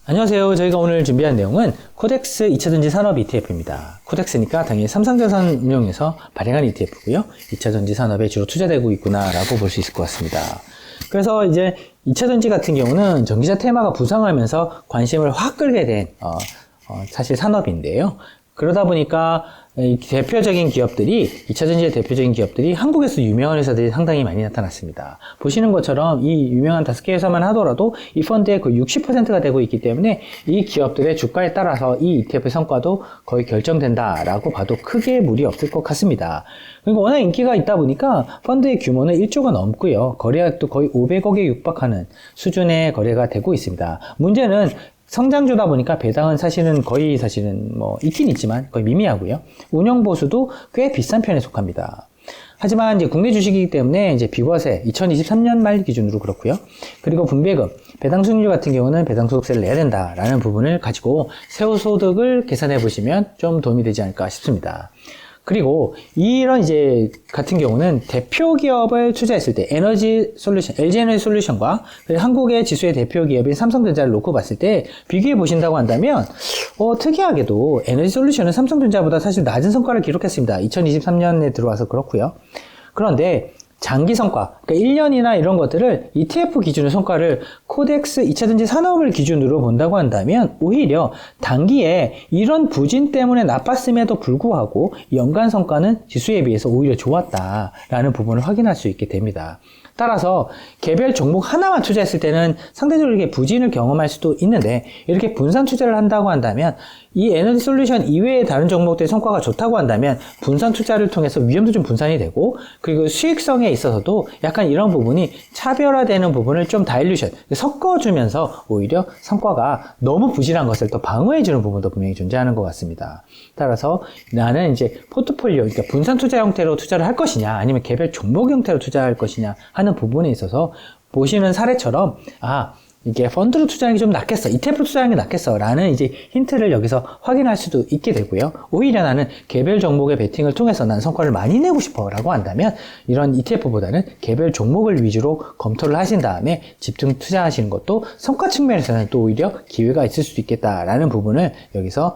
안녕하세요. 저희가 오늘 준비한 내용은 코덱스 2차전지 산업 ETF입니다. 코덱스니까 당연히 삼성자산 운용에서 발행한 ETF고요. 2차전지 산업에 주로 투자되고 있구나라고 볼 수 있을 것 같습니다. 그래서 이제 2차전지 같은 경우는 전기차 테마가 부상하면서 관심을 확 끌게 된 사실 산업인데요. 그러다 보니까 대표적인 기업들이 2차전지의 대표적인 기업들이 한국에서 유명한 회사들이 상당히 많이 나타났습니다. 보시는 것처럼 이 유명한 5개 회사만 하더라도 이 펀드의 거의 60%가 되고 있기 때문에 이 기업들의 주가에 따라서 이 ETF의 성과도 거의 결정된다라고 봐도 크게 무리 없을 것 같습니다. 그리고 워낙 인기가 있다 보니까 펀드의 규모는 1조가 넘고요. 거래액도 거의 500억에 육박하는 수준의 거래가 되고 있습니다. 문제는 성장주다 보니까 배당은 거의 있긴 있지만 거의 미미하고요. 운영 보수도 꽤 비싼 편에 속합니다. 하지만 이제 국내 주식이기 때문에 이제 비과세 2023년 말 기준으로 그렇고요. 그리고 분배금, 배당 수익률 같은 경우는 배당 소득세를 내야 된다라는 부분을 가지고 세후 소득을 계산해 보시면 좀 도움이 되지 않을까 싶습니다. 그리고 이런 이제 같은 경우는 대표 기업을 투자했을 때 에너지 솔루션, LG 에너지 솔루션과 한국의 지수의 대표 기업인 삼성전자를 놓고 봤을 때 비교해 보신다고 한다면 특이하게도 에너지 솔루션은 삼성전자보다 사실 낮은 성과를 기록했습니다. 2023년에 들어와서 그렇고요. 그런데 장기 성과, 그러니까 1년이나 이런 것들을 ETF 기준의 성과를 코덱스 2차전지 산업을 기준으로 본다고 한다면 오히려 단기에 이런 부진 때문에 나빴음에도 불구하고 연간 성과는 지수에 비해서 오히려 좋았다라는 부분을 확인할 수 있게 됩니다. 따라서 개별 종목 하나만 투자했을 때는 상대적으로 이렇게 부진을 경험할 수도 있는데 이렇게 분산 투자를 한다고 한다면 이 에너지 솔루션 이외의 다른 종목들의 성과가 좋다고 한다면 분산 투자를 통해서 위험도 좀 분산이 되고 그리고 수익성에 있어서도 약간 이런 부분이 차별화되는 부분을 좀 섞어주면서 오히려 성과가 너무 부진한 것을 또 방어해주는 부분도 분명히 존재하는 것 같습니다. 따라서 나는 이제 포트폴리오, 그러니까 분산 투자 형태로 투자를 할 것이냐 아니면 개별 종목 형태로 투자할 것이냐 하는 부분에 있어서 보시는 사례처럼 이게 펀드로 투자하는 게 좀 낫겠어, ETF로 투자하는 게 낫겠어 라는 이제 힌트를 여기서 확인할 수도 있게 되고요. 오히려 나는 개별 종목의 베팅을 통해서 난 성과를 많이 내고 싶어 라고 한다면 이런 ETF보다는 개별 종목을 위주로 검토를 하신 다음에 집중 투자하시는 것도 성과 측면에서는 또 오히려 기회가 있을 수도 있겠다라는 부분을 여기서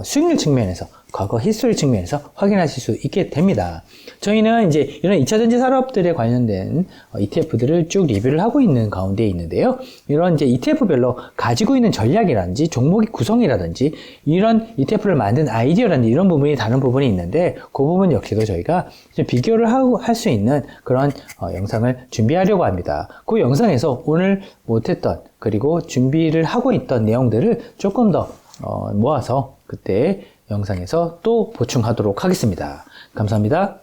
수익률 측면에서 과거 히스토리 측면에서 확인하실 수 있게 됩니다. 저희는 이제 이런 2차전지 산업들에 관련된 ETF들을 쭉 리뷰를 하고 있는 가운데 있는데요. 이런 이제 ETF별로 가지고 있는 전략이라든지 종목의 구성이라든지 이런 ETF를 만든 아이디어라든지 이런 부분이 다른 부분이 있는데 그 부분 역시도 저희가 좀 비교를 할 수 있는 그런 영상을 준비하려고 합니다. 그 영상에서 오늘 못했던 그리고 준비를 하고 있던 내용들을 조금 더 모아서 그때 영상에서 또 보충하도록 하겠습니다. 감사합니다.